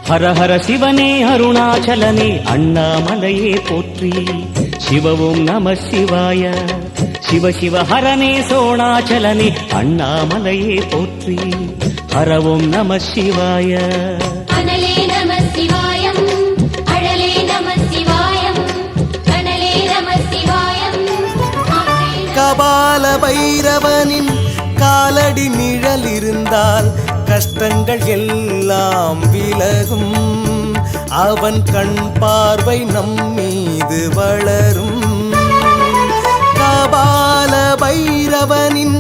ஹர ஹர சிவனே அருணாச்சலனே அண்ணாமலையே போற்றி. சிவவும் நம சிவாய. சிவ சிவ ஹரனே சோணாச்சலனே அண்ணாமலையே போற்றி. ஹரவும் நம சிவாய. அனலே நம சிவாயம், அழலே நம சிவாயம், கனலே நம சிவாயம். கபால பைரவனின் காலடி நிழல் இருந்தால் கஷ்டங்கள் எல்லாம் விலகும். அவன் கண் பார்வை நம் மீது வளரும். கபால பைரவனின்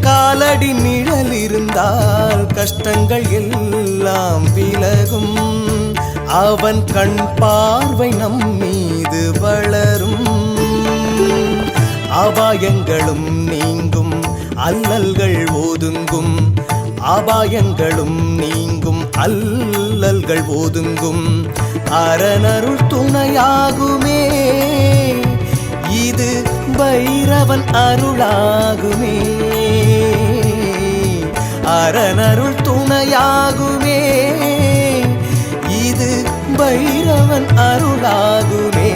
காலடி நிழல் இருந்தால் கஷ்டங்கள் எல்லாம் விலகும். அவன் கண் பார்வை நம் மீது வளரும். அபாயங்களும் நீங்கும், அல்லல்கள் ஒதுங்கும். அபாயங்களும் நீங்கும், அல்லல்கள் ஒதுங்கும். அரணருள் துணையாகுமே, இது பைரவன் அருளாகுமே. அரணருள் துணையாகுமே, இது பைரவன் அருளாகுமே.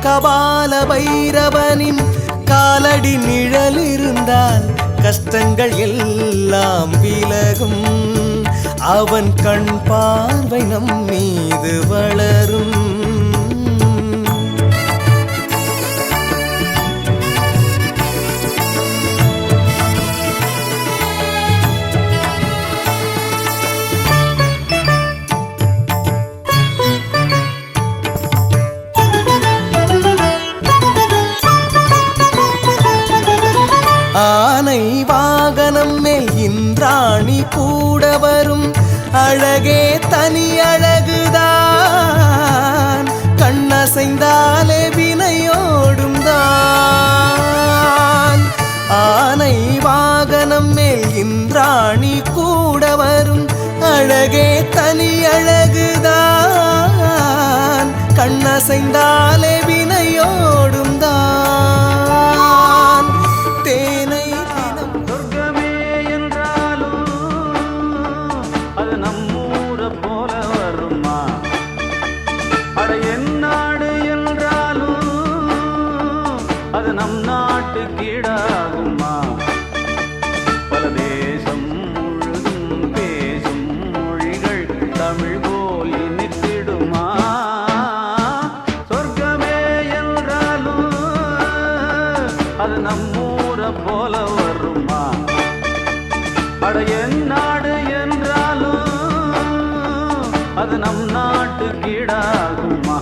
கபால பைரவனின் காலடி நிழல் இருந்தால் கஷ்டங்கள் எல்லாம் விலகும். அவன் கண் பார்வை நம் மீது வளரும். ஆனை வாகனம் மேல் இந்திராணி கூட வரும். அழகே தனி அழகுதான், கண்ணசைந்தாலே வினையோடும் தான். ஆனை வாகனம் மேல் இந்திராணி கூட வரும். அழகே தனி அழகுதான், கண்ணசைந்தாலே வினையோடும் தான். தேனை தினம் சொர்க்கமே என்றாலும் அது நம்மூர போல வருமா? அட என் நாடு என்றாலும் அது நம் நாட்டு கீழாகுமா? பல தேசம் முழுதும் பேசும் மொழிகள் தமிழ் போல் இனித்திடுமா? சொர்க்கமே என்றாலும் அது நம்மூர போல வருமா? அட என் நாடு என்றாலும் அது நம் நாட்டு கீழாகுமா?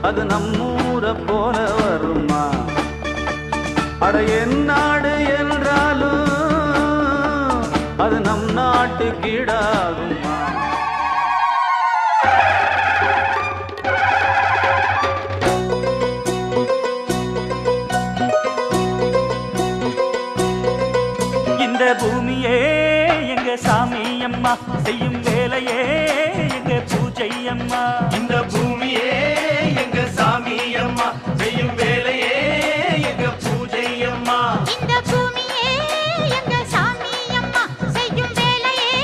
அது நம்மூர போல வருமா? அட என் நாடு என்றாலும் அது நம் நாட்டு கீழாகுமா? இந்த பூமியே எங்க சாமி அம்மா, செய்யும் வேலையே எங்க பூஜை அம்மா. இந்த பூமியே எங்க சாமி அம்மா, செய்யும் வேலையே எங்க பூஜை அம்மா. இந்த பூமியே எங்க சாமி அம்மா, செய்யும் வேலையே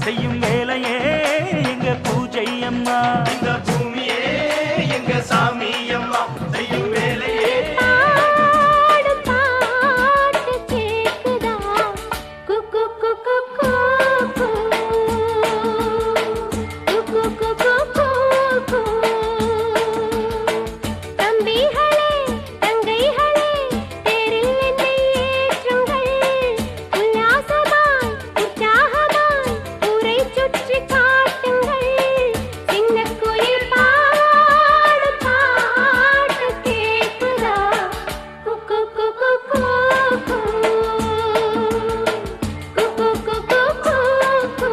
செய்யும் வேலையே எங்க பூஜை அம்மா. இந்த பூமியே எங்க சாமி அம்மா செய்யும் வேலையே. பாடும் பாட்டு கேக்குதா குக்கு குக்கு குக்கு குக்கு குக்கு குக்கு. தம்பிகளே தங்கைகளே தேரில் என்னை ஏற்றுங்கள். உல்லாசமாய் உற்சாகமாய் ஊரை சுற்றி காட்டுங்கள். சின்னக் குயில் பாடும் பாட்டு கேக்குதா குக்கு குக்கு குக்கு குக்கு குக்கு குக்கு.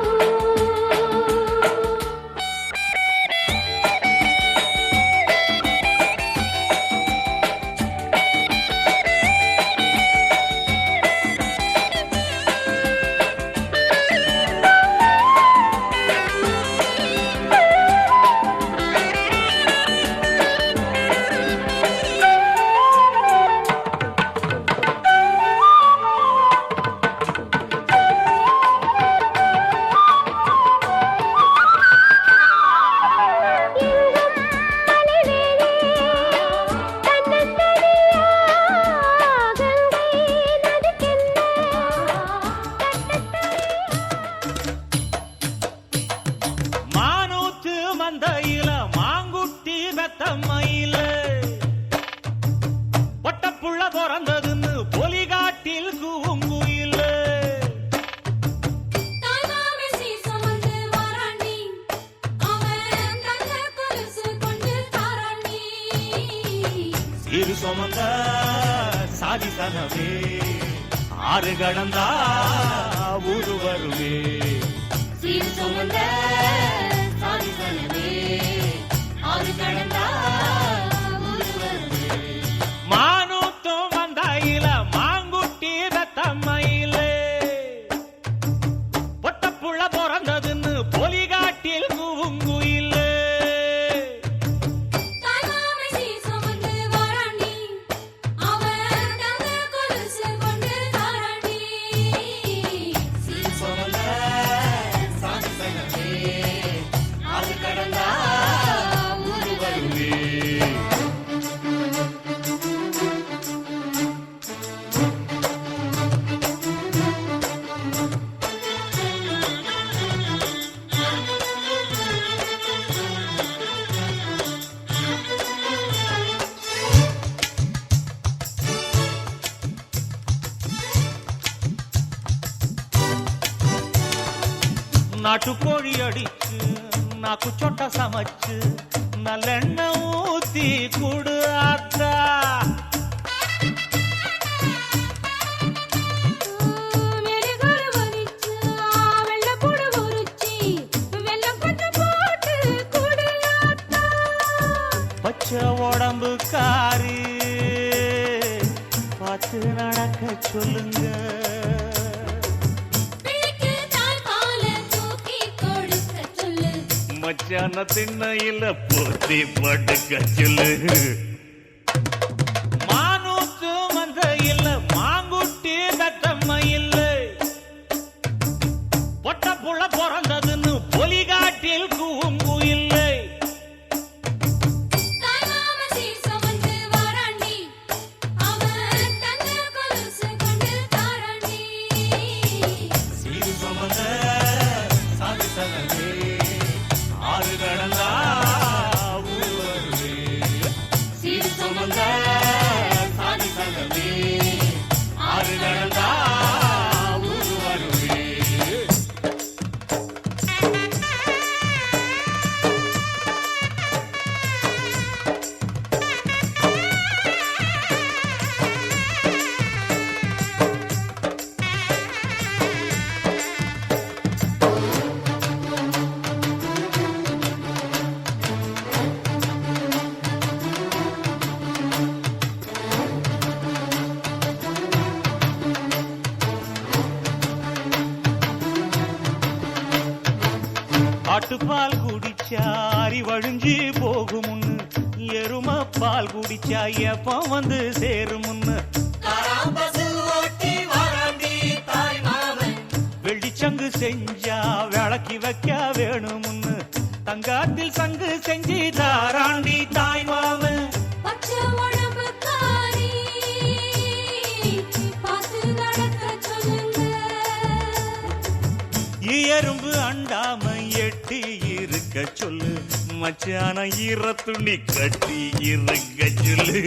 மானூத்து மந்தையில மாங்குட்டி பெத்தம்மையில ஒட்டப்புள்ள பிறந்ததுன்னு பொலிகாட்டில் கூங்குயில. தாய்மாமே சீசமந்து வாராண்டி அவன் தங்க கொலுசு கொண்டு தாராண்டி. சீரு சுமந்த சாதி சனவே ஆறு கடந்தா ஊரு வருவே. சீர் சுமந்த சாதிசனவே ஆறு கடந்தா ஊரு வருவே. மானூத்தும் மந்தையில மாங்குட்டி பெத்தம்மையில ஒட்டப்புள்ள பிறந்ததுன்னு பொலிகாட்டில் கூங்குயில. தாய்மாமே சீசமந்து வாராண்டி அவன் தங்க கொலுசு கொண்டு தாராண்டி. சீர் சுமந்த சாதிசனவே ஆறு கடந்தா ஊரு வருவே. நாட்டுக்கோழி அடிச்சு நாக்கு சொட்ட சமைச்சு நல்லெண்ணெய் ஊத்தி குடு ஆத்தா. மெழுகுரு வலிச்சு வெள்ளப்பூடு உரிச்சி வெல்லம் கொஞ்சம் போட்டு குடு ஆத்தா. பச்சை உடம்பு காரி பார்த்து நடக்க சொல்லுங்க. பிள்ளைக்கு தாய்ப்பால தூக்கி கொடுக்க சொல்லு. மச்சான திண்ணையில போத்தி படுக்க சொல்லு. மானூத்து மந்தையில மாங்குட்டி பெத்தம்மையில பொட்டப்புள்ள பிறந்ததுன்னு பொலிகாட்டில் கூங்குயில்லை. தாய்மாமே சீசமந்து வாராண்டி அவன் தங்க கொலுசு கொண்டு தாராண்டி. சீரு சுமந்த சாதி சனவே ஆறு கடந்தா ஊரு வருவே. சீர் சுமந்த சாதி சனவே ஆறு கடந்தா ஊரு வருவே. ஆட்டுப்பால் குடிச்சா அறிவழிஞ்சி போகுமுன்னு எரும பால் குடிச்சா எப்ப வந்து சேருமுன்னு வெள்ளிச்சங்கு செஞ்சா கட்டி இருக்க சொல்லு மச்சான ஈர துணி கட்டி இருக்க சொல்லு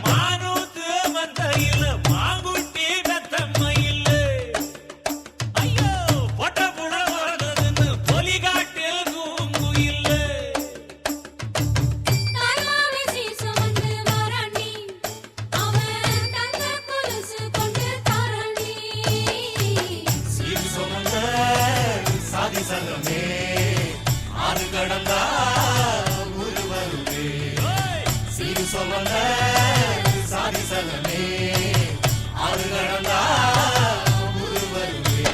மானூத்து மந்தையில மாங்குட்டி வெத்தம்மையில் ஐயோ பொட்ட புட வரதுன்னு பொலிகாட்டில் தூங்குயில் தாய்மாமே சீர் சுமந்து வாராண்டி அவன் தங்க கொலுசு கொண்டு தாராண்டி சீர் சுமந்த சாதி சங்கமே ஆறு கடந்தா ஊரு வருவே சீர் சுமந்த சாதி சங்கமே ஆறு கடந்தா ஊரு வருவே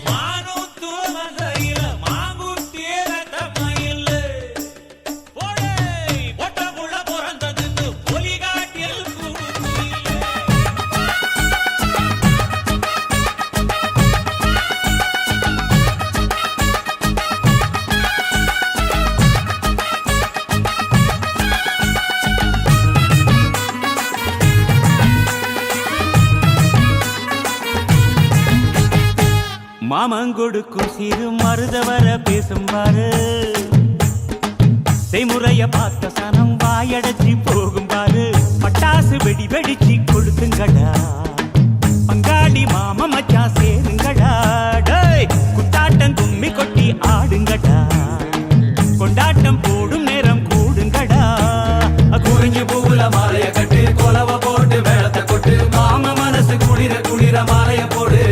மானூத்து மந்தையில மாங்குட்டி வெத்தம்மையில் போடே பொட்ட புட பிறந்ததுன்னு பொலிகாட்டில் தூங்குயில் மாமங்கொடுக்கும் சிறு மருதவர பேசும் பாரு செய்முறைய பார்த்த சனம் வாயடைச்சி போகும் பாரு பட்டாசு வெடி வெடிச்சு கொளுத்துங்கடா பங்காளி மாம மச்சான் சேருங்கடா டேய் குத்தாட்டம் கும்மி கொட்டி ஆடுங்கடா கொண்டாட்டம் போடும் நேரம் கூடுங்கடா குறிஞ்சி பூவுல மாலைய கட்டு கொலவ போட்டு வேளத்தை கொட்டு மாம மனசு குளிர குளிர மாலைய போடு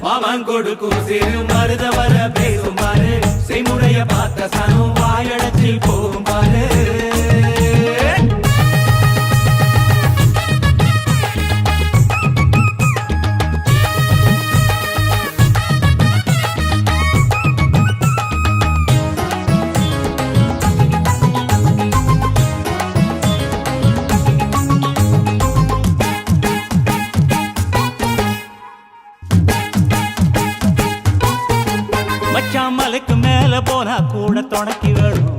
மாமன் கொடுக்கும் சிறு மருத வர பேசும் பாரு செய்முறைய பார்த்த சனம் வாயடைச்சி போகும் பாரு மச்சான் மலைக்கு மேல போனா கூட துணைக்கு வேணும்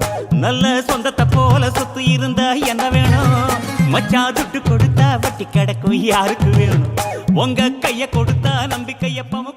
நல்ல சொந்தத்தை போல சொத்து இருந்தா என்ன வேணும் மச்சான் துட்டு கொடுத்தா வட்டி கிடக்கும் யாருக்கு வேணும் உங்க கைய கொடுத்தா நம்பிக்கையப்பம